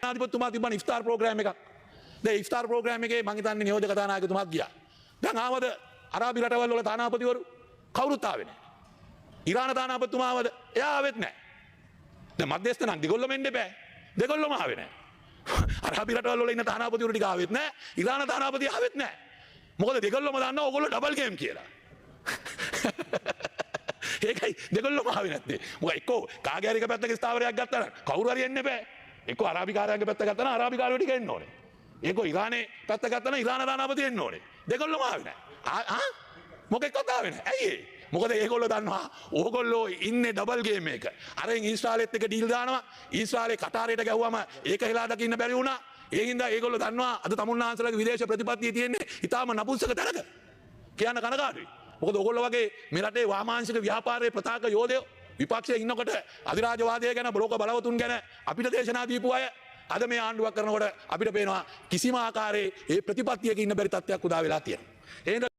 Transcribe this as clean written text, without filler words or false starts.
ජනාධිපතිතුමා තිබ්බන ඉෆ්තාර් ප්‍රෝග්‍රෑම් එකක්. දැන් ඉෆ්තාර් ප්‍රෝග්‍රෑම් එකේ මං හිතන්නේ නියෝජක කතානායකතුමාත් ගියා. දැන් ආවද අරාබි රටවල් වල තානාපතිවරු කවුරුත් ආවේ නැහැ. ඉරාන තානාපතිතුමාවද එයා ආවෙත් නැහැ. දැන් මැදස්ත නම් දෙගොල්ලම එන්න බෑ. දෙගොල්ලම ආවේ නැහැ. අරාබි රටවල් වල ඉන්න තානාපතිවරු ටික ආවෙත් නැහැ. ඉරාන තානාපති ආවෙත් නැහැ. මොකද දෙගොල්ලම දන්නවා ඕගොල්ලෝ ඩබල් ගේම් කියලා. ඒකයි දෙගොල්ලොම ආවේ නැත්තේ. මොකද එක්කෝ කාගේ හරි එක පැත්තක ස්ථාවරයක් ගත්තා නම් කවුරු හරි එන්න බෑ. එක්කෝ අරාබි කාරයාගේ පැත්ත ගත්තා නම් අරාබි කාරයෝ ටික එන්න ඕනේ. එක්කෝ ඉරානේ පැත්ත ගත්තා නම් ඉරාන තානාපති එන්න ඕනේ. දෙගොල්ලොම ආවේ නැහැ. මොකෙක්වත් ආවේ නැහැ. ඇයි ඒ? මොකද ඒගොල්ලෝ දන්නවා ඕගොල්ලෝ ඉන්නේ ඩබල් ගේම් එක. අරෙන් ඊශ්‍රායලෙත් එක්ක ඩීල් දානවා. ඊශ්‍රායලේ කටාරයට ගැහුවම ඒක හෙලා දකින්න බැරි වුණා. ඒ හින්දා ඒගොල්ලෝ දන්නවා අද තමුන්නාන්සලගේ විදේශ ප්‍රතිපත්තිය තියෙන්නේ ඊටාම නපුංසක තැනක. කියන්න කනගාටුයි. මොකද ඕගොල්ලෝ වගේ මේ රටේ වාමාංශික ව්‍යාපාරයේ ප්‍රතාක යෝධයෝ විපක්ෂයේ ඉන්නකොට අධිරාජ්‍යවාදය ගැන බ්ලෝක බලවතුන් ගැන අපිට දේශනා දීපු අය අද මේ ආණ්ඩුවක් කරනකොට අපිට පේනවා කිසිම ආකාරයේ ඒ ප්‍රතිපත්තියක ඉන්න බැරි තත්ත්වයක් උදා වෙලා තියෙනවා.